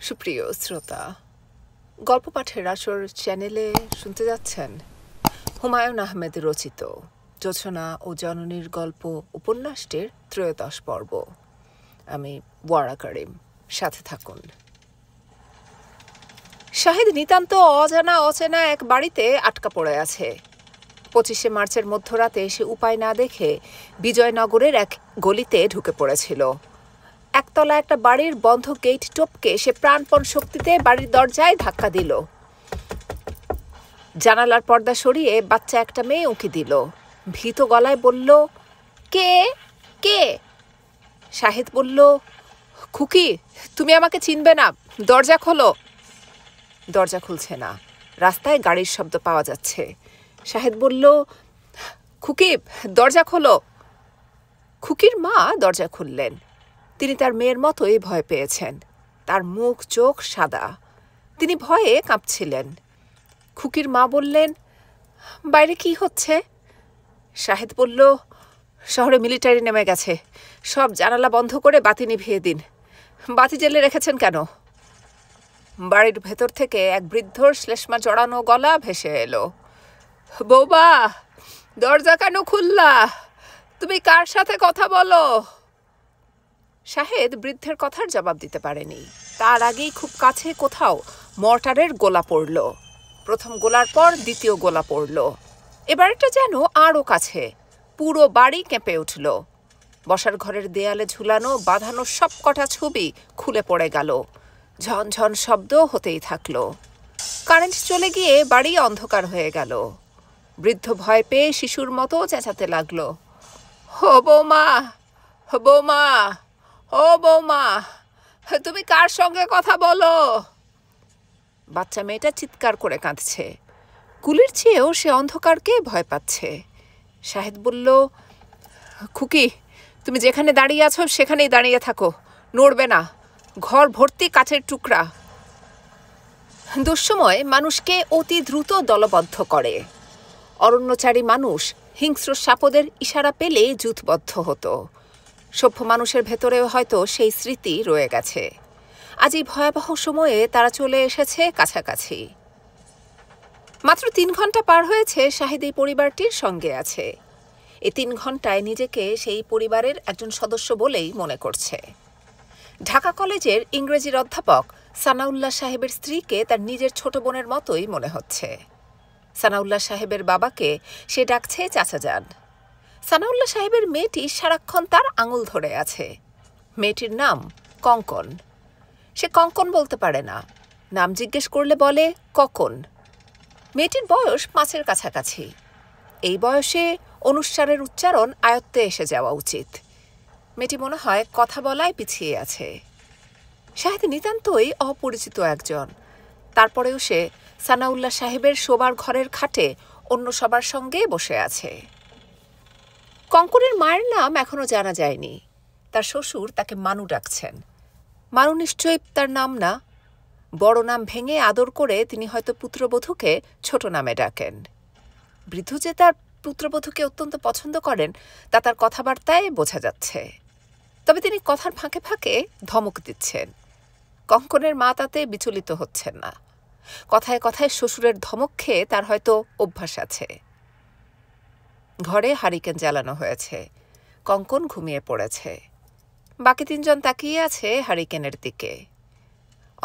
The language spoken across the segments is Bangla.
সুপ্রিয় শ্রোতা, গল্প পাঠের আসর চ্যানেলে শুনতে যাচ্ছেন হুমায়ুন আহমেদ রচিত জোছনা ও জননীর গল্প উপন্যাসটির ত্রয়োদশ পর্ব। আমি ওয়ারা করিম, সাথে থাকুন। শাহিদ নিতান্ত অচেনা এক বাড়িতে আটকা পড়ে আছে। 25শে মার্চের মধ্যরাতে সে উপায় না দেখে বিজয়নগরের এক গলিতে ঢুকে পড়েছিল। একতলা একটা বাড়ির বন্ধ গেট টপকে সে প্রাণপণ শক্তিতে বাড়ির দরজায় ধাক্কা দিল। জানালার পর্দা সরিয়ে বাচ্চা একটা মেয়ে উঁকি দিল। ভীত গলায় বলল, কে কে? শাহিদ বলল, খুকি, তুমি আমাকে চিনবে না, দরজা খোলো। দরজা খুলছে না, রাস্তায় গাড়ির শব্দ পাওয়া যাচ্ছে। শাহিদ বলল, খুকি, দরজা খোলো। খুকির মা দরজা খুললেন। তিনি তার মেয়ের মতোই ভয় পেয়েছেন। তার মুখ চোখ সাদা, তিনি ভয়ে কাঁপছিলেন। খুকির মা বললেন, বাইরে কি হচ্ছে? শাহিদ বলল, শহরে মিলিটারি নেমে গেছে, সব জানালা বন্ধ করে বাতি নিভিয়ে দিন। বাতি জ্বেলে রেখেছেন কেন? বাড়ির ভেতর থেকে এক বৃদ্ধর শ্লেষ্মা জড়ানো গলা ভেসে এলো, বৌমা, দরজা কেন খুললা? তুমি কার সাথে কথা বলো? শাহেদ বৃদ্ধের কথার জবাব দিতে পারেনি। তার আগেই খুব কাছে কোথাও মর্টারের গোলা পড়ল। প্রথম গোলার পর দ্বিতীয় গোলা পড়ল। এবারটা যেন আরও কাছে। পুরো বাড়ি কেঁপে উঠল। বসার ঘরের দেয়ালে ঝুলানো বাঁধানো সব কটা ছবি খুলে পড়ে গেল। ঝনঝন শব্দ হতেই থাকল। কারেন্ট চলে গিয়ে বাড়ি অন্ধকার হয়ে গেল। বৃদ্ধ ভয় পেয়ে শিশুর মতো চেঁচাতে লাগলো, ও বৌমা, বৌমা, ও বৌমা, তুমি কার সঙ্গে কথা বলো? বাচ্চা মেয়েটা চিৎকার করে কাঁদছে। কুলির চেয়েও সে অন্ধকারকে ভয় পাচ্ছে। শাহেদ বলল, খুকি, তুমি যেখানে দাঁড়িয়ে আছো সেখানেই দাঁড়িয়ে থাকো, নড়বে না। ঘর ভর্তি কাঠের টুকরা। দুঃসময় মানুষকে অতি দ্রুত দলবদ্ধ করে। অরণ্যচারী মানুষ হিংস্র সাপদের ইশারা পেলে জুথবদ্ধ হতো। সভ্য মানুষের ভেতরেও হয়তো সেই স্মৃতি রয়ে গেছে। আজ এই ভয়াবহ সময়ে তারা চলে এসেছে কাছাকাছি। মাত্র 3 ঘন্টা পার হয়েছে শাহিদ এই পরিবারটির সঙ্গে আছে। এই 3 ঘন্টায় নিজেকে সেই পরিবারের একজন সদস্য বলেই মনে করছে। ঢাকা কলেজের ইংরেজির অধ্যাপক সানাউল্লাহ সাহেবের স্ত্রীকে তার নিজের ছোট বোনের মতোই মনে হচ্ছে। সানাউল্লাহ সাহেবের বাবাকে সে ডাকছে চাচা যান। সানাউল্লাহ সাহেবের মেয়েটি সারাক্ষণ তার আঙুল ধরে আছে। মেয়েটির নাম কঙ্কন। সে কঙ্কন বলতে পারে না, নাম জিজ্ঞেস করলে বলে কখন। মেয়েটির বয়স 5-এর কাছাকাছি। এই বয়সে অনুস্বারের উচ্চারণ আয়ত্তে এসে যাওয়া উচিত। মেয়েটি মনে হয় কথা বলায় পিছিয়ে আছে। শাহেদ নিতান্তই অপরিচিত একজন। তারপরেও সে সানাউল্লাহ সাহেবের শোবার ঘরের খাটে অন্য সবার সঙ্গে বসে আছে। কঙ্কনের মায়ের নাম এখনো জানা যায়নি। তার শ্বশুর তাকে মানু ডাকছেন। মানু নিশ্চয়ই তার নাম না। বড় নাম ভেঙে আদর করে তিনি হয়তো পুত্রবধূকে ছোট নামে ডাকেন। বৃদ্ধ যে তার পুত্রবধূকে অত্যন্ত পছন্দ করেন তা তার কথাবার্তায় বোঝা যাচ্ছে। তবে তিনি কথার ফাঁকে ফাঁকে ধমক দিচ্ছেন। কঙ্কনের মা তাতে বিচলিত হচ্ছেন না। কথায় কথায় শ্বশুরের ধমক খেয়ে তার হয়তো অভ্যাস আছে। ঘরে হারিকেন জ্বালানো হয়েছে। কঙ্কন ঘুমিয়ে পড়েছে। বাকি 3 জন তাকিয়ে আছে হারিকেনের দিকে।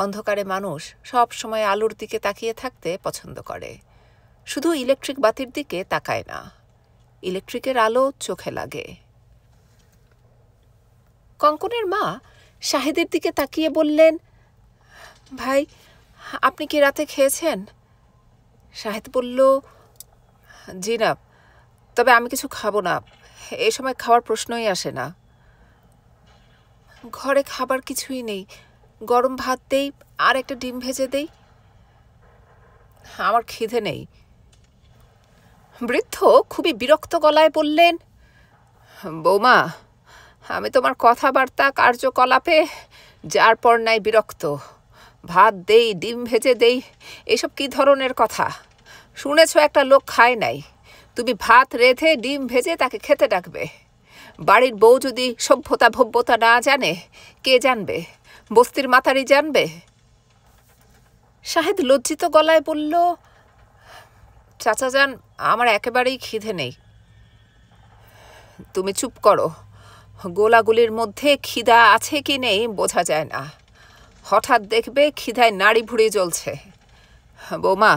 অন্ধকারে মানুষ সব সময় আলোর দিকে তাকিয়ে থাকতে পছন্দ করে। শুধু ইলেকট্রিক বাতির দিকে তাকায় না। ইলেকট্রিকের আলো চোখে লাগে। কঙ্কনের মা শাহেদের দিকে তাকিয়ে বললেন, ভাই, আপনি কি রাতে খেয়েছেন? শাহেদ বলল, জি না, তবে আমি কিছু খাবো না। এ সময় খাওয়ার প্রশ্নই আসে না। ঘরে খাবার কিছুই নেই। গরম ভাত দেই আর একটা ডিম ভেজে দেই। আমার খিদে নেই। বৃদ্ধ খুবই বিরক্ত গলায় বললেন, বৌমা, আমি তোমার কথাবার্তা কার্যকলাপে যার পর নাই বিরক্ত। ভাত দেই, ডিম ভেজে দেই, এসব কি ধরনের কথা? শুনেছ একটা লোক খায় নাই, তুমি ভাত রেঁধে ডিম ভেজে তাকে খেতে ডাকবে? বাড়ির বউ যদি সভ্যতা ভব্যতা না জানে, কে জানবে? বস্তির মাতারি জানবে? শাহেদ লজ্জিত গলায় বলল, চাচা যান, আমার একেবারেই খিদে নেই। তুমি চুপ করো, গোলাগুলির মধ্যে খিদা আছে কি নেই বোঝা যায় না, হঠাৎ দেখবে খিদায় নাড়ি ভুড়ি জ্বলছে। বৌমা,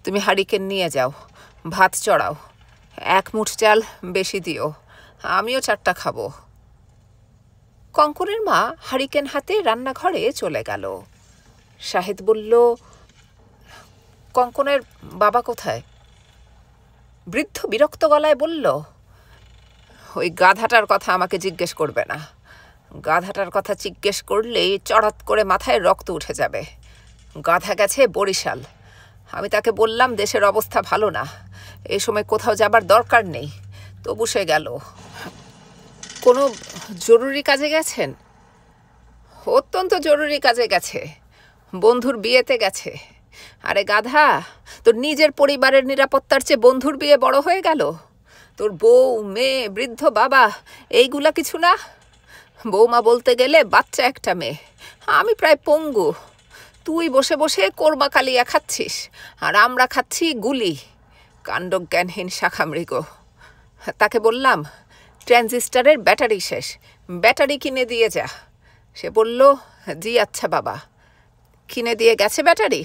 তুমি হারিকেন নিয়ে যাও, ভাত চড়াও, 1 মুঠ চাল বেশি দিও, আমিও 4টা খাবো। কঙ্কনের মা হারিকেন হাতে রান্নাঘরে চলে গেল। শাহেদ বলল, কঙ্কনের বাবা কোথায়? বৃদ্ধ বিরক্ত গলায় বলল, ওই গাধাটার কথা আমাকে জিজ্ঞেস করবে না, গাধাটার কথা জিজ্ঞেস করলেই চড়াত করে মাথায় রক্ত উঠে যাবে। গাধা গেছে বরিশাল, আমি তাকে বললাম দেশের অবস্থা ভালো না, এই সময় কোথাও যাবার দরকার নেই, তবু সে গেল। কোনো জরুরি কাজে গেছেন? অত্যন্ত জরুরি কাজে গেছে, বন্ধুর বিয়েতে গেছে। আরে গাধা, তোর নিজের পরিবারের নিরাপত্তার চেয়ে বন্ধুর বিয়ে বড় হয়ে গেল? তোর বউ, মেয়ে, বৃদ্ধ বাবা, এইগুলা কিছু না? বৌমা বলতে গেলে বাচ্চা একটা মেয়ে, আমি প্রায় পঙ্গু। তুই বসে বসে কোরমা কালিয়া খাচ্ছিস, আর আমরা খাচ্ছি গুলি। কাণ্ডজ্ঞানহীন শাখামৃগ। তাকে বললাম ট্রানজিস্টারের ব্যাটারি শেষ, ব্যাটারি কিনে দিয়ে যা। সে বলল, জি আচ্ছা বাবা। কিনে দিয়ে গেছে ব্যাটারি?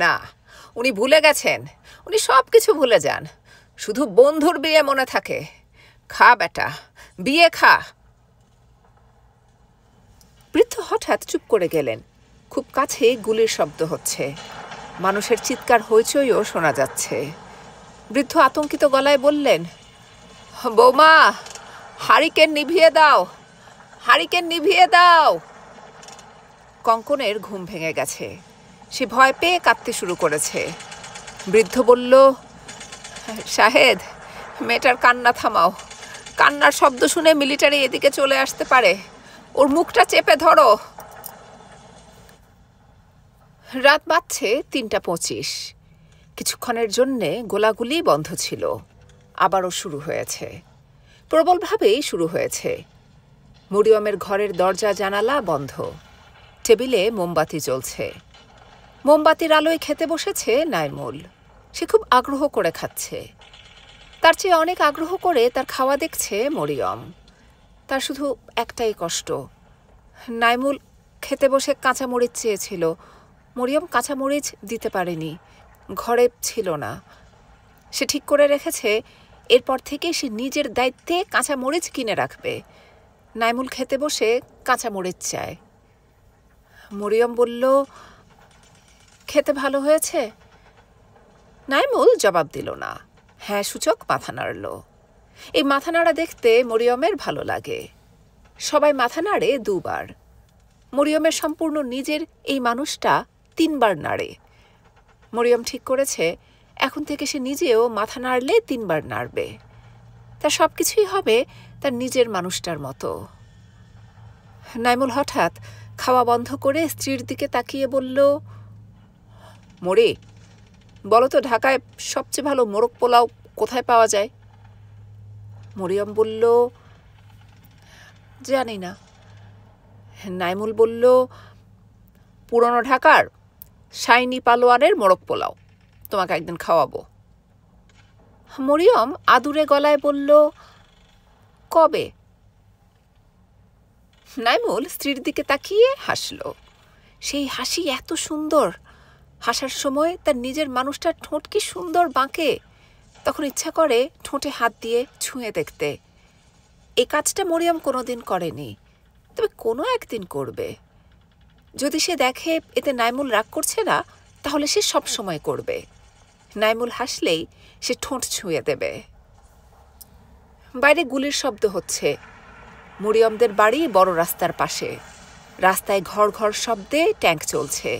না, উনি ভুলে গেছেন, উনি সব কিছু ভুলে যান, শুধু বন্ধুর বিয়ে মনে থাকে। খা বেটা, বিয়ে খা। বৃদ্ধ হঠাৎ চুপ করে গেলেন। খুব কাছে গুলির শব্দ হচ্ছে, মানুষের চিৎকার হইচইও শোনা যাচ্ছে। বৃদ্ধ আতঙ্কিত গলায় বললেন, বৌমা, হারিকেন নিভিয়ে দাও, হারিকেন নিভিয়ে দাও। কঙ্কনের ঘুম ভেঙে গেছে, সে ভয় পেয়ে কাঁদতে শুরু করেছে। বৃদ্ধ বলল, শাহেদ, মেয়েটার কান্না থামাও, কান্নার শব্দ শুনে মিলিটারি এদিকে চলে আসতে পারে, ওর মুখটা চেপে ধরো। রাত বাজছে 3:25। কিছুক্ষণের জন্যে গোলাগুলি বন্ধ ছিল, আবারও শুরু হয়েছে, প্রবলভাবেই শুরু হয়েছে। মরিয়মের ঘরের দরজা জানালা বন্ধ, টেবিলে মোমবাতি জ্বলছে। মোমবাতির আলোয় খেতে বসেছে নাইমুল। সে খুব আগ্রহ করে খাচ্ছে, তার চেয়ে অনেক আগ্রহ করে তার খাওয়া দেখছে মরিয়ম। তার শুধু একটাই কষ্ট, নাইমুল খেতে বসে কাঁচামরিচ চেয়েছিল, মরিয়ম কাঁচামরিচ দিতে পারেনি, ঘরে ছিল না। সে ঠিক করে রেখেছে এরপর থেকে সে নিজের দায়িত্বে কাঁচামরিচ কিনে রাখবে। নাইমুল খেতে বসে কাঁচামরিচ চায়। মরিয়ম বলল, খেতে ভালো হয়েছে? নাইমুল জবাব দিল না, হ্যাঁ সূচক মাথা নাড়ল। এই মাথা নাড়া দেখতে মরিয়মের ভালো লাগে। সবাই মাথা নাড়ে 2 বার, মরিয়মের সম্পূর্ণ নিজের এই মানুষটা 3 বার নাড়ে। মরিয়ম ঠিক করেছে এখন থেকে সে নিজেও মাথা নাড়লে 3 বার নাড়বে। তার সব কিছুই হবে তার নিজের মানুষটার মতো। নাইমুল হঠাৎ খাওয়া বন্ধ করে স্ত্রীর দিকে তাকিয়ে বলল, মরি, বলো তো ঢাকায় সবচেয়ে ভালো মোরগ পোলাও কোথায় পাওয়া যায়? মরিয়ম বলল, জানি না। নাইমুল বলল, পুরনো ঢাকার শাইনি পালোয়ানের মোরগ পোলাও, তোমাকে একদিন খাওয়াবো। মরিয়ম আদুরে গলায় বলল, কবে? নাইমুল স্ত্রীর দিকে তাকিয়ে হাসল। সেই হাসি এত সুন্দর, হাসার সময় তার নিজের মানুষটার ঠোঁট কি সুন্দর বাঁকে, তখন ইচ্ছা করে ঠোঁটে হাত দিয়ে ছুঁয়ে দেখতে। এই কাজটা মরিয়ম কোনোদিন করেনি, তবে কোনো একদিন করবে। যদি সে দেখে এতে নাইমুল রাগ করছে না, তাহলে সে সব সময় করবে। নাইমুল হাসলেই সে ঠোঁট ছুঁয়ে দেবে। বাইরে গুলির শব্দ হচ্ছে। মরিয়মদের বাড়ি বড় রাস্তার পাশে, রাস্তায় ঘর ঘর শব্দে ট্যাঙ্ক চলছে,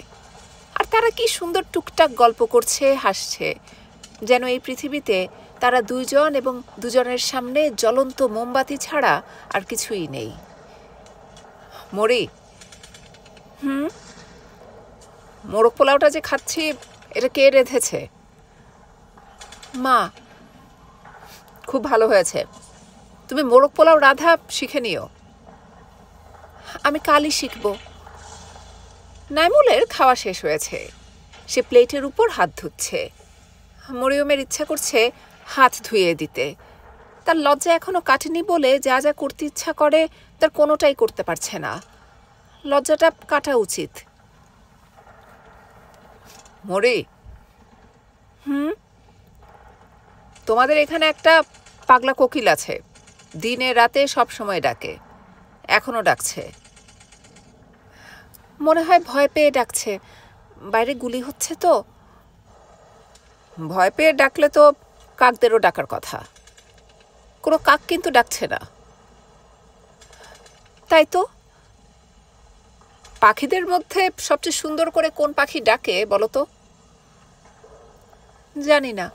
আর তারা কি সুন্দর টুকটাক গল্প করছে, হাসছে, যেন এই পৃথিবীতে তারা 2 জন এবং 2 জনের সামনে জ্বলন্ত মোমবাতি ছাড়া আর কিছুই নেই। মরি, মোরগ পোলাওটা যে খাচ্ছি এটা কে রেঁধেছে? মা। খুব ভালো হয়েছে, তুমি মোরগ পোলাও রাঁধা শিখে নিও। আমি কালই শিখব। নাইমুলের খাওয়া শেষ হয়েছে, সে প্লেটের উপর হাত ধুচ্ছে। মরিয়মের ইচ্ছা করছে হাত ধুয়ে দিতে। তার লজ্জা এখনো কাটেনি বলে যা যা করতে ইচ্ছা করে তার কোনোটাই করতে পারছে না। লজ্জাটা কাটা উচিত। মরি, তোমাদের এখানে একটা পাগলা কোকিল আছে, দিনে রাতে সব সময় ডাকে, এখনো ডাকছে। মনে হয় ভয় পেয়ে ডাকছে, বাইরে গুলি হচ্ছে তো। ভয় পেয়ে ডাকলে তো কাকদেরও ডাকার কথা। কোনো কাক কিন্তু ডাকছে না। তাই তো। পাখিদের মধ্যে সবচেয়ে সুন্দর করে কোন পাখি ডাকে বলো তো? জানি না।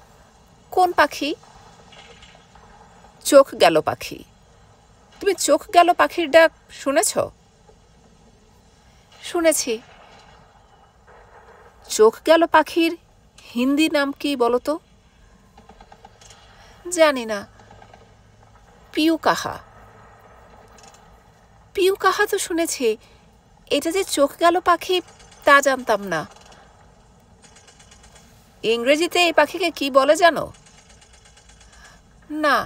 কোন পাখি? চোখ গেল পাখি। তুমি চোখ গেল পাখির ডাক শুনেছ? শুনেছি। চোখ গেল পাখির হিন্দি নাম কি বলো তো? জানি না। পিউ কাহা। পিউ কাহা তো শুনেছি, এটা যে চোখ গেল পাখি তা জানতাম না। ইংরেজিতে এই পাখিকে কি বলে জানো? না।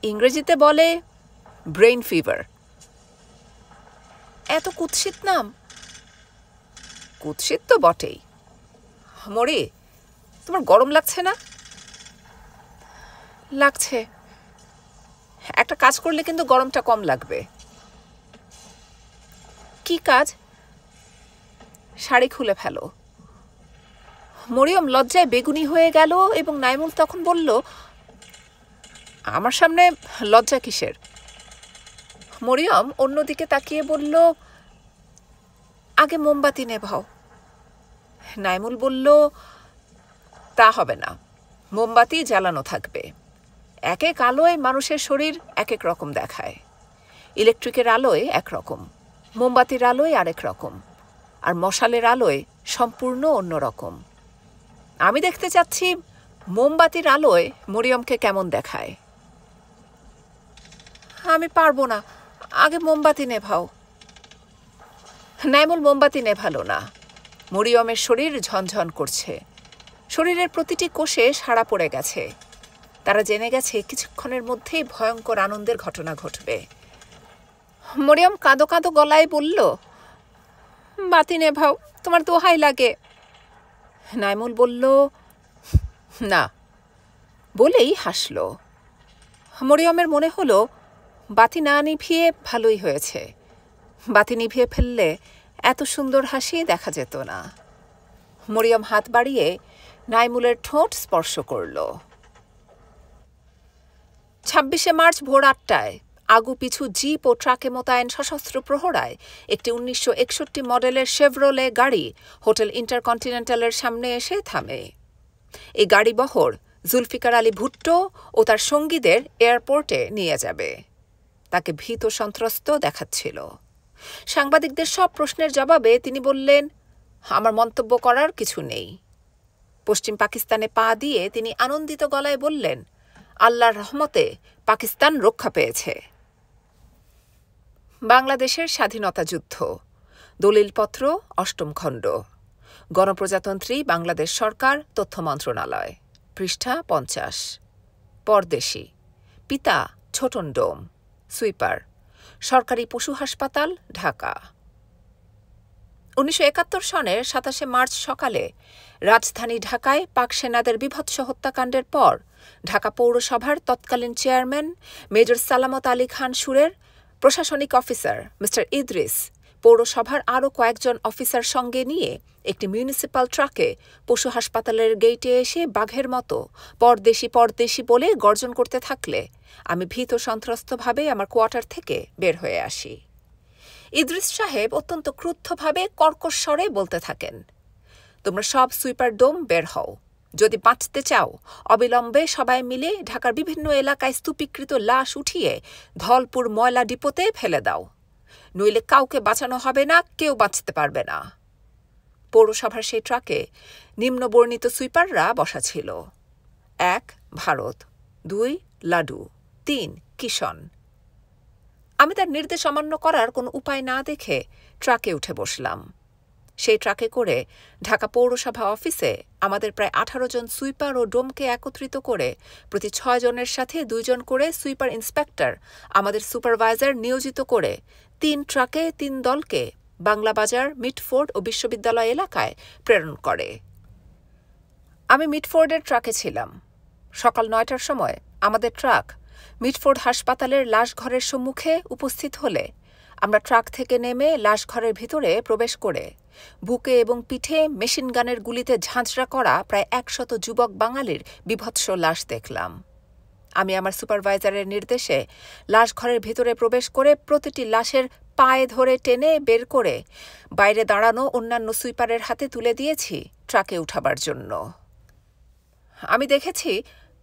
ইংরেজিতে বলে ব্রেইন ফিভার। এত কুৎসিত নাম। কুৎসিত তো বটেই। মরি, তোমার গরম লাগছে না? লাগছে। একটা কাজ করলে কিন্তু গরমটা কম লাগবে। কি কাজ? শাড়ি খুলে ফেলো। মরিয়ম লজ্জায় বেগুনি হয়ে গেল এবং নাইমুল তখন বলল, আমার সামনে লজ্জা কিসের? মরিয়ম অন্যদিকে তাকিয়ে বলল, আগে মোমবাতি নেভাও। নাইমুল বলল, তা হবে না, মোমবাতি জ্বালানো থাকবে। এক এক আলোয় মানুষের শরীর এক এক রকম দেখায়। ইলেকট্রিকের আলোয় একরকম, মোমবাতির আলোয় আরেক রকম, আর মশালের আলোয় সম্পূর্ণ অন্য রকম। আমি দেখতে চাচ্ছি মোমবাতির আলোয় মরিয়মকে কেমন দেখায়। আমি পারবো না, আগে মোমবাতি নেভাও। নাইমুল মোমবাতি নেভালো না। মরিয়মের শরীর ঝনঝন করছে, শরীরের প্রতিটি কোষে সাড়া পড়ে গেছে। তারা জেনে গেছে কিছুক্ষণের মধ্যেই ভয়ঙ্কর আনন্দের ঘটনা ঘটবে। মরিয়ম কাঁদো কাঁদো গলায় বলল, বাতি নেভাও, তোমার দোহাই লাগে। নাইমুল বলল, না, বলেই হাসল। মরিয়মের মনে হলো বাতি না নিভিয়ে ভালোই হয়েছে। বাতি নিভিয়ে ফেললে এত সুন্দর হাসি দেখা যেত না। মরিয়ম হাত বাড়িয়ে নাইমুলের ঠোঁট স্পর্শ করল। 26শে মার্চ ভোর 8টায় আগু পিছু জিপ ও ট্রাকে মোতায়েন সশস্ত্র প্রহরায় একটি 1961 মডেলের শেভরোলে গাড়ি হোটেল ইন্টারকন্টিনেন্টালের সামনে এসে থামে। এই গাড়ি বহর জুলফিকার আলী ভুট্টো ও তার সঙ্গীদের এয়ারপোর্টে নিয়ে যাবে। তাকে ভীত সন্ত্রস্ত দেখাচ্ছিল। সাংবাদিকদের সব প্রশ্নের জবাবে তিনি বললেন, আমার মন্তব্য করার কিছু নেই। পশ্চিম পাকিস্তানে পা দিয়ে তিনি আনন্দিত গলায় বললেন, আল্লাহর রহমতে পাকিস্তান রক্ষা পেয়েছে। বাংলাদেশের স্বাধীনতা যুদ্ধ, দলিলপত্র 8ম খণ্ড, গণপ্রজাতন্ত্রী বাংলাদেশ সরকার, তথ্য মন্ত্রণালয়, পৃষ্ঠা 50। পরদেশি, পিতা ছোটন ডোম, সুইপার, সরকারি পশু হাসপাতাল, ঢাকা। 1971 সনের 27শে মার্চ সকালে রাজধানী ঢাকায় পাক সেনাদের বীভৎস হত্যাকাণ্ডের পর ঢাকা পৌরসভার তৎকালীন চেয়ারম্যান মেজর সালামত আলী খান সুরের প্রশাসনিক অফিসার মিস্টার ইদ্রিস পৌরসভার আরও কয়েকজন অফিসার সঙ্গে নিয়ে একটি মিউনিসিপ্যাল ট্রাকে পশু হাসপাতালের গেইটে এসে বাঘের মতো পরদেশি পরদেশি বলে গর্জন করতে থাকলে আমি ভীত সন্ত্রস্তভাবে আমার কোয়ার্টার থেকে বের হয়ে আসি। ইদ্রিস সাহেব অত্যন্ত ক্রুদ্ধভাবে কর্কশ স্বরে বলতে থাকেন, তোমরা সব সুইপার ডোম বের হও। যদি বাঁচতে চাও অবিলম্বে সবাই মিলে ঢাকার বিভিন্ন এলাকায় স্তূপীকৃত লাশ উঠিয়ে ধলপুর ময়লা ডিপোতে ফেলে দাও, নইলে কাউকে বাঁচানো হবে না, কেউ বাঁচতে পারবে না। পৌরসভার সেই ট্রাকে নিম্নবর্ণিত সুইপাররা বসা ছিল: 1 ভারত, 2 লাডু, 3 কিষণ। আমি তার নির্দেশ অমান্য করার কোনো উপায় না দেখে ট্রাকে উঠে বসলাম। সেই ট্রাকে করে ঢাকা পৌরসভা অফিসে আমাদের প্রায় ১৮ জন সুইপার ও ডোমকে একত্রিত করে প্রতি ৬ জনের সাথে ২ জন করে সুইপার ইন্সপেক্টর আমাদের সুপারভাইজার নিয়োজিত করে ৩ ট্রাকে ৩ দলকে বাংলাবাজার, মিটফোর্ড ও বিশ্ববিদ্যালয় এলাকায় প্রেরণ করে। আমি মিটফোর্ডের ট্রাকে ছিলাম। সকাল ৯টার সময় আমাদের ট্রাক মিটফোর্ড হাসপাতালের লাশঘরের সম্মুখে উপস্থিত হলে আমরা ট্রাক থেকে নেমে লাশঘরের ভিতরে প্রবেশ করে বুকে এবং পিঠে মেশিনগানের গুলিতে ঝাঁঝরা করা প্রায় ১০০ যুবক বাঙালির বীভৎস লাশ দেখলাম। আমি আমার সুপারভাইজারের নির্দেশে লাশঘরের ভিতরে প্রবেশ করে প্রতিটি লাশের পায়ে ধরে টেনে বের করে বাইরে দাঁড়ানো অন্যান্য সুইপারের হাতে তুলে দিয়েছি ট্রাকে উঠাবার জন্য। আমি দেখেছি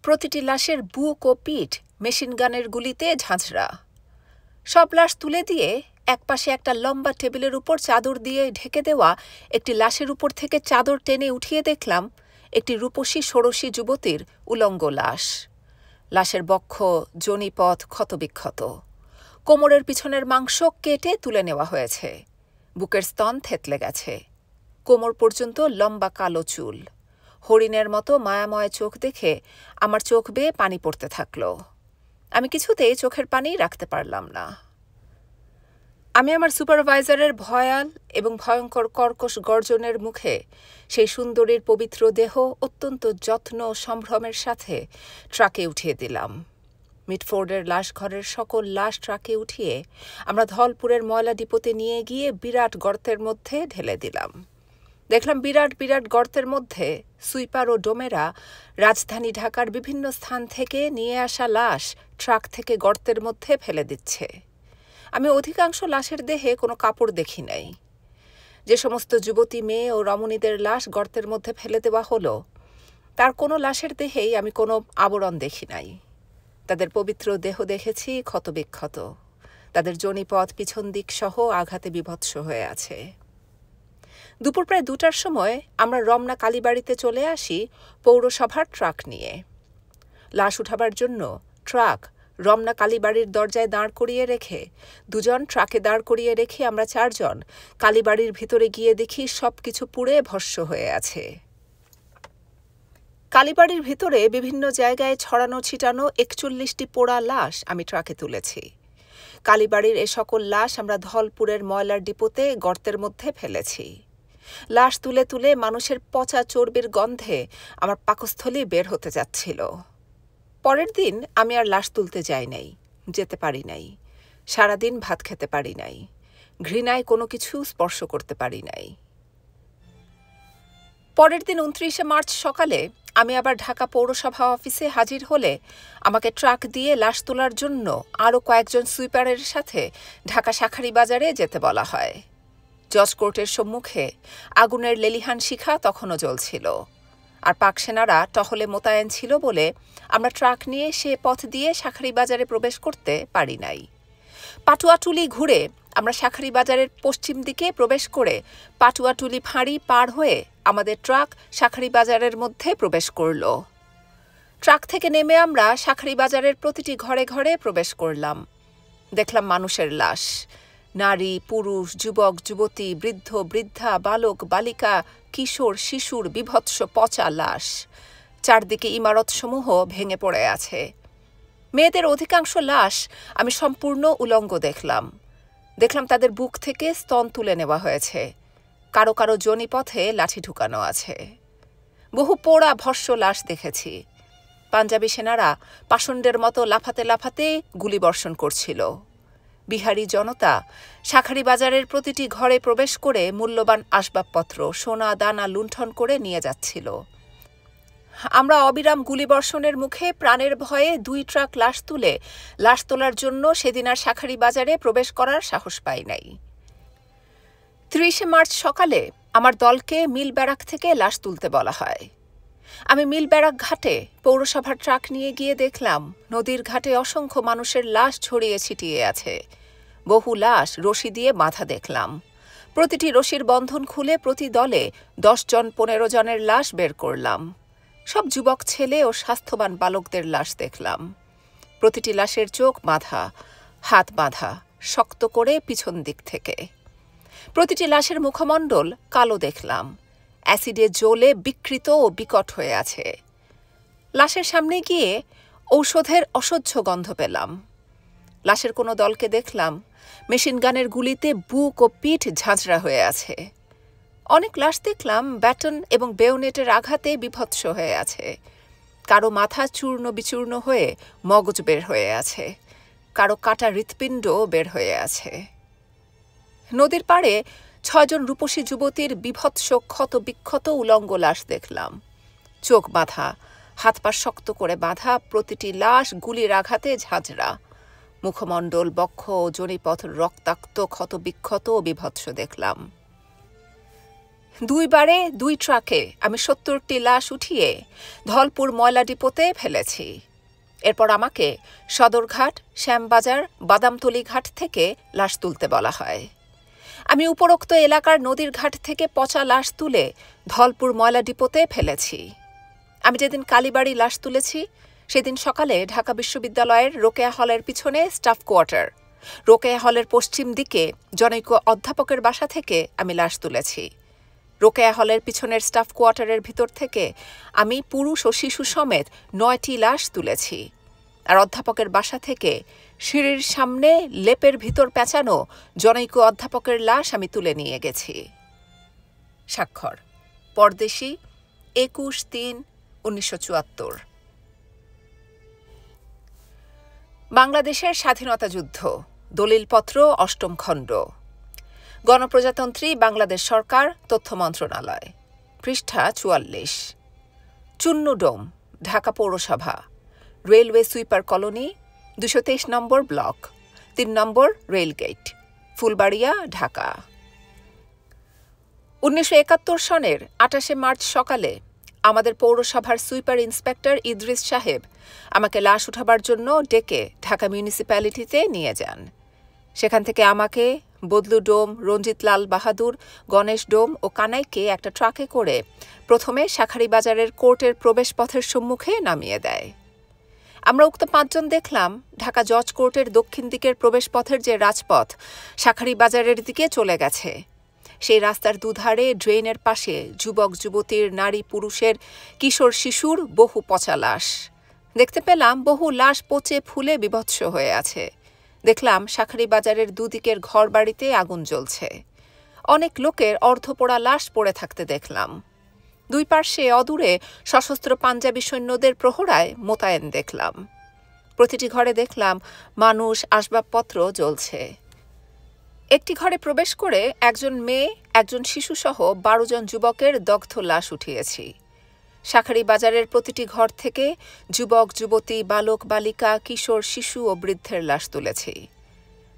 প্রতিটি লাশের বুক ও পিঠ মেশিনগানের গুলিতে ঝাঁঝরা। সব লাশ তুলে দিয়ে একপাশে একটা লম্বা টেবিলের উপর চাদর দিয়ে ঢেকে দেওয়া একটি লাশের উপর থেকে চাদর টেনে উঠিয়ে দেখলাম একটি রূপসী ষোড়শী যুবতীর উলঙ্গ লাশ। লাশের বক্ষ, যোনিপথ ক্ষতবিক্ষত। কোমরের পিছনের মাংস কেটে তুলে নেওয়া হয়েছে। বুকের স্তন থেতলে গেছে। কোমর পর্যন্ত লম্বা কালো চুল। হরিণের মতো মায়াময় চোখ দেখে আমার চোখ বেয়ে পানি পড়তে থাকল। আমি কিছুতেই চোখের পানি রাখতে পারলাম না। আমি আমার সুপারভাইজারের ভয়াল এবং ভয়ঙ্কর কর্কশ গর্জনের মুখে সেই সুন্দরীর পবিত্র দেহ অত্যন্ত যত্ন ও সম্ভ্রমের সাথে ট্রাকে উঠিয়ে দিলাম। মিটফোর্ডের লাশঘরের সকল লাশ ট্রাকে উঠিয়ে আমরা ধলপুরের ময়লা ডিপোতে নিয়ে গিয়ে বিরাট গর্তের মধ্যে ঢেলে দিলাম। দেখলাম বিরাট বিরাট গর্তের মধ্যে সুইপার ও ডোমেরা রাজধানী ঢাকার বিভিন্ন স্থান থেকে নিয়ে আসা লাশ ট্রাক থেকে গর্তের মধ্যে ফেলে দিচ্ছে। আমি অধিকাংশ লাশের দেহে কোনো কাপড় দেখি নাই। যে সমস্ত যুবতী মেয়ে ও রমণীদের লাশ গর্তের মধ্যে ফেলে দেওয়া হলো তার কোনো লাশের দেহেই আমি কোনো আবরণ দেখি নাই। তাদের পবিত্র দেহ দেখেছি ক্ষতবিক্ষত। তাদের যোনিপথ পিছন দিক সহ আঘাতে বিভৎস হয়ে আছে। দুপুর প্রায় ২টার সময় আমরা রমনা কালীবাড়িতে চলে আসি পৌরসভার ট্রাক নিয়ে। লাশ উঠাবার জন্য ট্রাক রমনা কালীবাড়ির দরজায় দাঁড় করিয়ে রেখে ২ জন ট্রাকে দাঁড় করিয়ে রেখে আমরা ৪ জন কালীবাড়ির ভিতরে গিয়ে দেখি সবকিছু পুড়ে ভস্ম হয়ে আছে। কালীবাড়ির ভিতরে বিভিন্ন জায়গায় ছড়ানো ছিটানো ৪১টি পোড়া লাশ আমি ট্রাকে তুলেছি। কালীবাড়ির এ সকল লাশ আমরা ধলপুরের ময়লার ডিপোতে গর্তের মধ্যে ফেলেছি। লাশ তুলে তুলে মানুষের পচা চর্বির গন্ধে আমার পাকস্থলী বের হতে যাচ্ছিল। পরের দিন আমি আর লাশ তুলতে যাই নাই, যেতে পারি নাই। সারাদিন ভাত খেতে পারি নাই। ঘৃণায় কোনো কিছু স্পর্শ করতে পারি নাই। পরের দিন ২৯শে মার্চ সকালে আমি আবার ঢাকা পৌরসভা অফিসে হাজির হলে আমাকে ট্রাক দিয়ে লাশ তোলার জন্য আরও কয়েকজন সুইপারের সাথে ঢাকা শাঁখারীবাজারে যেতে বলা হয়। জজ কোর্টের সম্মুখে আগুনের লেলিহান শিখা তখনও জ্বলছিল, আর পাকসেনারা টহলে মোতায়েন ছিল বলে আমরা ট্রাক নিয়ে সে পথ দিয়ে শাঁখারীবাজারে প্রবেশ করতে পারি নাই। পাটুয়াটুলি ঘুরে আমরা শাঁখারীবাজারের পশ্চিম দিকে প্রবেশ করে পাটুয়াটুলি ফাঁড়ি পার হয়ে আমাদের ট্রাক শাঁখারীবাজারের মধ্যে প্রবেশ করল। ট্রাক থেকে নেমে আমরা শাঁখারীবাজারের প্রতিটি ঘরে ঘরে প্রবেশ করলাম। দেখলাম মানুষের লাশ, নারী, পুরুষ, যুবক, যুবতী, বৃদ্ধ, বৃদ্ধা, বালক, বালিকা, কিশোর, শিশুর বিভৎস পচা লাশ। চারদিকে ইমারতসমূহ ভেঙে পড়ে আছে। মেয়েদের অধিকাংশ লাশ আমি সম্পূর্ণ উলঙ্গ দেখলাম। তাদের বুক থেকে স্তন তুলে নেওয়া হয়েছে। কারো কারো যোনিপথে লাঠি ঢুকানো আছে। বহু পোড়া ভস্য লাশ দেখেছি। পাঞ্জাবি সেনারা পাষণ্ডের মতো লাফাতে লাফাতে গুলিবর্ষণ করছিল। বিহারি জনতা শাঁখারীবাজারের প্রতিটি ঘরে প্রবেশ করে মূল্যবান আসবাবপত্র, সোনা দানা লুণ্ঠন করে নিয়ে যাচ্ছিল। আমরা অবিরাম গুলিবর্ষণের মুখে প্রাণের ভয়ে ২ ট্রাক লাশ তুলে লাশ তোলার জন্য সেদিন আর শাঁখারীবাজারে প্রবেশ করার সাহস পাই নাই। ৩০শে মার্চ সকালে আমার দলকে মিল ব্যারাক থেকে লাশ তুলতে বলা হয়। আমি মিল ব্যারাক ঘাটে পৌরসভার ট্রাক নিয়ে গিয়ে দেখলাম নদীর ঘাটে অসংখ্য মানুষের লাশ ছড়িয়ে ছিটিয়ে আছে। বহু লাশ রশি দিয়ে বাঁধা দেখলাম। প্রতিটি রশির বন্ধন খুলে প্রতি দলে ১০ জন ১৫ জনের লাশ বের করলাম। সব যুবক ছেলে ও স্বাস্থ্যবান বালকদের লাশ দেখলাম। প্রতিটি লাশের চোখ বাঁধা, হাত বাঁধা, শক্ত করে পিছন দিক থেকে। প্রতিটি লাশের মুখমণ্ডল কালো দেখলাম, অ্যাসিডে জ্বলে বিকৃত ও বিকট হয়ে আছে। লাশের সামনে গিয়ে ঔষধের অসহ্য গন্ধ পেলাম। লাশের কোনো দলকে দেখলাম মেশিন গানের গুলিতে বুক ও পিঠ ঝাঁঝরা হয়ে আছে। অনেক লাশ দেখলাম ব্যাটন এবং বেয়োনেটের আঘাতে বিভৎস হয়ে আছে। কারো মাথা চূর্ণ বিচূর্ণ হয়ে মগজ বের হয়ে আছে, কারো কাটা হৃৎপিণ্ড বের হয়ে আছে। নদীর পাড়ে 6 জন রূপসী যুবতীর বিভৎস ক্ষত বিক্ষত উলঙ্গ লাশ দেখলাম। চোখ বাঁধা, হাত পা শক্ত করে বাঁধা, প্রতিটি লাশ গুলির আঘাতে ঝাঁঝরা। মুখমণ্ডল, বক্ষ ও যোনিপথ রক্তাক্ত, ক্ষত বিক্ষত ও বিভৎস দেখলাম। 2 বারে 2 ট্রাকে আমি 70টি লাশ উঠিয়ে ধলপুর ময়লা ডিপোতে ফেলেছি। এরপর আমাকে সদরঘাট, শ্যামবাজার, বাদামতলী ঘাট থেকে লাশ তুলতে বলা হয়। আমি উপরোক্ত এলাকার নদীর ঘাট থেকে পচা লাশ তুলে ধলপুর ময়লা ডিপোতে ফেলেছি। আমি যেদিন কালীবাড়ি লাশ তুলেছি সেদিন সকালে ঢাকা বিশ্ববিদ্যালয়ের রোকেয়া হলের পিছনে স্টাফ কোয়ার্টার, রোকেয়া হলের পশ্চিম দিকে জনৈক অধ্যাপকের বাসা থেকে আমি লাশ তুলেছি। রোকেয়া হলের পিছনের স্টাফ কোয়ার্টারের ভিতর থেকে আমি পুরুষ ও শিশু সমেত 9টি লাশ তুলেছি। আর অধ্যাপকের বাসা থেকে সিঁড়ির সামনে লেপের ভিতর পেঁচানো জনৈক অধ্যাপকের লাশ আমি তুলে নিয়ে গেছি। স্বাক্ষর পরদেশী 21/3/1974। বাংলাদেশের স্বাধীনতা যুদ্ধ, দলিলপত্র 8ম খণ্ড, গণপ্রজাতন্ত্রী বাংলাদেশ সরকার, তথ্য মন্ত্রণালয়, পৃষ্ঠা 44। চুন্নুডোম, ঢাকা পৌরসভা, রেলওয়ে সুইপার কলোনি, 223 নম্বর ব্লক, 3 নম্বর রেলগেট, ফুলবাড়িয়া, ঢাকা। 1971 সনের 28 মার্চ সকালে আমাদের পৌরসভার সুইপার ইন্সপেক্টর ইদ্রিস সাহেব আমাকে লাশ উঠাবার জন্য ডেকে ঢাকা মিউনিসিপ্যালিটিতে নিয়ে যান। সেখান থেকে আমাকে, বদলু ডোম, রঞ্জিত লাল বাহাদুর, গণেশ ডোম ও কানাইকে একটা ট্রাকে করে প্রথমে শাঁখারীবাজারের কোর্টের প্রবেশপথের সম্মুখে নামিয়ে দেয়। আমরা উক্ত 5 জন দেখলাম ঢাকা জজ কোর্টের দক্ষিণ দিকের প্রবেশপথের যে রাজপথ শাঁখারীবাজারের দিকে চলে গেছে, সেই রাস্তার দুধারে ড্রেনের পাশে যুবক যুবতীর, নারী পুরুষের, কিশোর শিশুর বহু পচা লাশ। দেখতে পেলাম বহু লাশ পচে ফুলে বিভৎস হয়ে আছে। দেখলাম শাঁখারীবাজারের দুদিকের ঘরবাড়িতে আগুন জ্বলছে। অনেক লোকের অর্ধপোড়া লাশ পড়ে থাকতে দেখলাম। 2 পার্শ্বে অদূরে সশস্ত্র পাঞ্জাবি সৈন্যদের প্রহরায় মোতায়েন দেখলাম। প্রতিটি ঘরে দেখলাম মানুষ, আসবাবপত্র জ্বলছে। একটি ঘরে প্রবেশ করে একজন মেয়ে, একজন শিশুসহ 12 জন যুবকের দগ্ধ লাশ উঠিয়েছি। শাঁখারীবাজারের প্রতিটি ঘর থেকে যুবক যুবতী, বালক বালিকা, কিশোর শিশু ও বৃদ্ধের লাশ তুলেছি।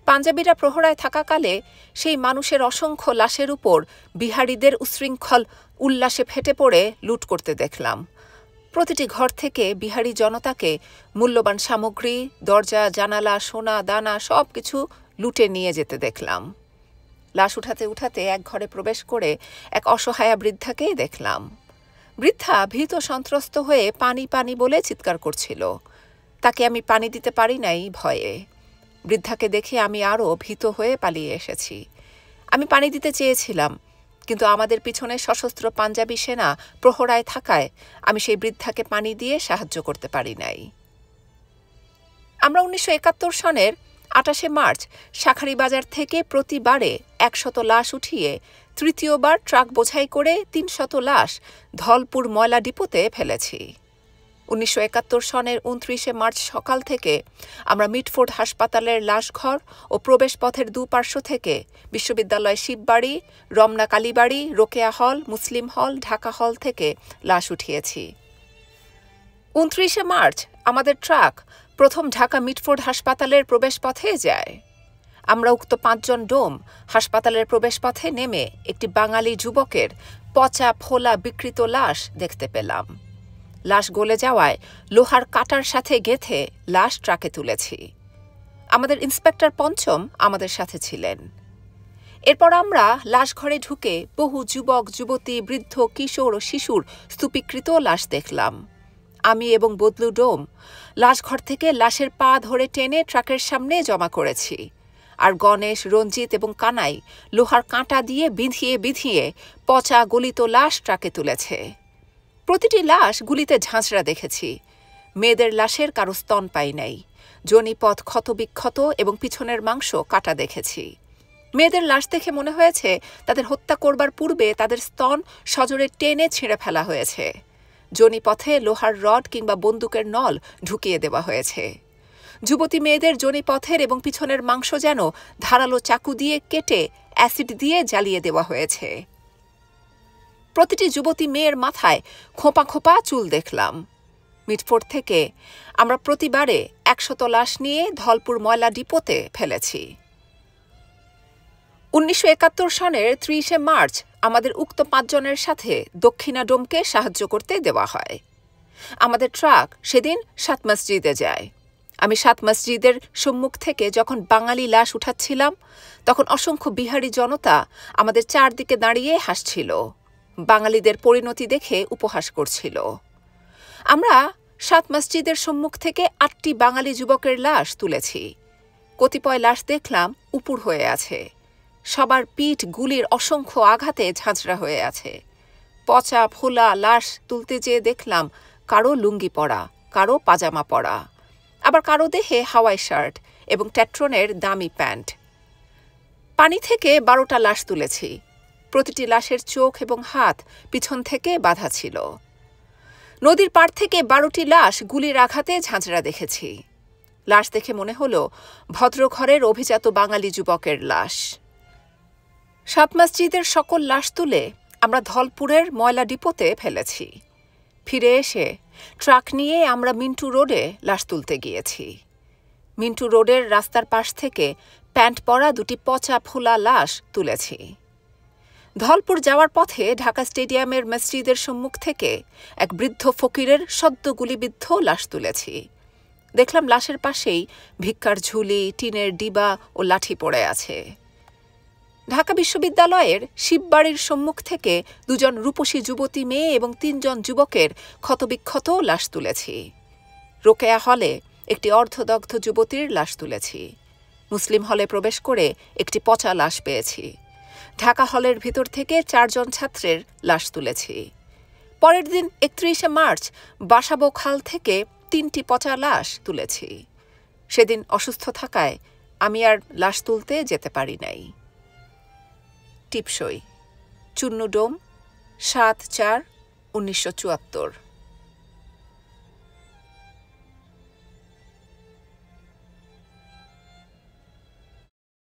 পাঞ্জাবিরা প্রহরায় থাকাকালে সেই মানুষের অসংখ্য লাশের উপর বিহারীদের উচ্ছৃঙ্খল উল্লাসে ফেটে পড়ে লুট করতে দেখলাম। প্রতিটি ঘর থেকে বিহারী জনতাকে মূল্যবান সামগ্রী, দরজা, জানালা, সোনা দানা সব কিছু লুটে নিয়ে যেতে দেখলাম। লাশ উঠাতে উঠাতে এক ঘরে প্রবেশ করে এক অসহায়া বৃদ্ধাকে দেখলাম। বৃদ্ধা ভীত সন্ত্রস্ত হয়ে পানি পানি বলে চিৎকার করছিল। তাকে আমি পানি দিতে পারি নাই ভয়ে। বৃদ্ধাকে দেখে আমি আরও ভীত হয়ে পালিয়ে এসেছি। আমি পানি দিতে চেয়েছিলাম, কিন্তু আমাদের পিছনে সশস্ত্র পাঞ্জাবি সেনা প্রহরায় থাকায় আমি সেই বৃদ্ধাকে পানি দিয়ে সাহায্য করতে পারি নাই। আমরা 1971 সনের 28 মার্চ শাঁখারীবাজার থেকে প্রতিবারে 100 লাশ উঠিয়ে তৃতীয়বার ট্রাক বোঝাই করে 300 লাশ ধলপুর ময়লা ডিপোতে ফেলেছি। 1971 সনের 29 মার্চ সকাল থেকে আমরা মিটফোর্ড হাসপাতালের লাশঘর ও প্রবেশপথের দুপার্শ্ব থেকে বিশ্ববিদ্যালয় শিববাড়ি, রমনা কালীবাড়ি, রোকেয়া হল, মুসলিম হল, ঢাকা হল থেকে লাশ উঠিয়েছি। 29 মার্চ আমাদের ট্রাক প্রথম ঢাকা মিটফোর্ড হাসপাতালের প্রবেশপথে যায়। আমরা উক্ত 5 জন ডোম হাসপাতালের প্রবেশপথে নেমে একটি বাঙালি যুবকের পচা ফোলা বিকৃত লাশ দেখতে পেলাম। লাশ গলে যাওয়ায় লোহার কাটার সাথে গেঁথে লাশ ট্রাকে তুলেছি। আমাদের ইন্সপেক্টর পঞ্চম আমাদের সাথে ছিলেন। এরপর আমরা লাশঘরে ঢুকে বহু যুবক যুবতী, বৃদ্ধ, কিশোর ও শিশুর স্তূপীকৃত লাশ দেখলাম। আমি এবং বদলু ডোম লাশঘর থেকে লাশের পা ধরে টেনে ট্রাকের সামনে জমা করেছি। আর গণেশ, রঞ্জিত এবং কানাই লোহার কাঁটা দিয়ে বিঁধিয়ে বিঁধিয়ে পচা গলিত লাশ ট্রাকে তুলেছে। প্রতিটি লাশ গুলিতে ঝাঁঝরা দেখেছি। মেয়েদের লাশের কারো স্তন পাই নাই। যোনিপথ ক্ষতবিক্ষত এবং পিছনের মাংস কাটা দেখেছি। মেয়েদের লাশ দেখে মনে হয়েছে তাদের হত্যা করবার পূর্বে তাদের স্তন সজোরে টেনে ছিঁড়ে ফেলা হয়েছে। যোনিপথে লোহার রড কিংবা বন্দুকের নল ঢুকিয়ে দেওয়া হয়েছে। যুবতী মেয়েদের যোনিপথের এবং পিছনের মাংস যেন ধারালো চাকু দিয়ে কেটে অ্যাসিড দিয়ে জ্বালিয়ে দেওয়া হয়েছে। প্রতিটি যুবতী মেয়ের মাথায় খোঁপা খোঁপা চুল দেখলাম। মিটফোর্ড থেকে আমরা প্রতিবারে 100 লাশ নিয়ে ধলপুর ময়লা ডিপোতে ফেলেছি। 1971 সনের 30 মার্চ আমাদের উক্ত 5 জনের সাথে দক্ষিণা ডোমকে সাহায্য করতে দেওয়া হয়। আমাদের ট্রাক সেদিন 7 মসজিদে যায়। আমি 7 মসজিদের সম্মুখ থেকে যখন বাঙালি লাশ উঠাচ্ছিলাম, তখন অসংখ্য বিহারি জনতা আমাদের চারদিকে দাঁড়িয়ে হাসছিল, বাঙালিদের পরিণতি দেখে উপহাস করছিল। আমরা 7 মসজিদের সম্মুখ থেকে 8টি বাঙালি যুবকের লাশ তুলেছি। কতিপয় লাশ দেখলাম উপুড় হয়ে আছে। সবার পিঠ গুলির অসংখ্য আঘাতে ঝাঁঝরা হয়ে আছে। পচা ফোলা লাশ তুলতে যেয়ে দেখলাম কারো লুঙ্গি পরা, কারো পাজামা পরা, আবার কারো দেহে হাওয়াই শার্ট এবং ট্যাট্রনের দামি প্যান্ট। পানি থেকে 12টা লাশ তুলেছি। প্রতিটি লাশের চোখ এবং হাত পিছন থেকে বাঁধা ছিল। নদীর পাড় থেকে 12টি লাশ গুলির আঘাতে ঝাঁঝরা দেখেছি। লাশ দেখে মনে হলো ভদ্রঘরের অভিজাত বাঙালি যুবকের লাশ। 7 মসজিদের সকল লাশ তুলে আমরা ধলপুরের ময়লা ডিপোতে ফেলেছি। ফিরে এসে ট্রাক নিয়ে আমরা মিন্টু রোডে লাশ তুলতে গিয়েছি। মিন্টু রোডের রাস্তার পাশ থেকে প্যান্ট পরা 2টি পচা ফোলা লাশ তুলেছি। ধলপুর যাওয়ার পথে ঢাকা স্টেডিয়ামের মসজিদের সম্মুখ থেকে এক বৃদ্ধ ফকিরের সদ্য গুলিবিদ্ধ লাশ তুলেছি। দেখলাম লাশের পাশেই ভিক্ষার ঝুলি, টিনের ডিবা ও লাঠি পড়ে আছে। ঢাকা বিশ্ববিদ্যালয়ের শিববাড়ির সম্মুখ থেকে 2 জন রূপসী যুবতী মেয়ে এবং 3 জন যুবকের ক্ষতবিক্ষত লাশ তুলেছি। রোকেয়া হলে একটি অর্ধদগ্ধ যুবতীর লাশ তুলেছি। মুসলিম হলে প্রবেশ করে একটি পচা লাশ পেয়েছি। ঢাকা হলের ভিতর থেকে 4 জন ছাত্রের লাশ তুলেছি। পরের দিন 31 মার্চ বাসাবো খাল থেকে 3টি পচা লাশ তুলেছি। সেদিন অসুস্থ থাকায় আমি আর লাশ তুলতে যেতে পারি নাই। টিপসই, চুন্নু ডোম, 7/4/1974।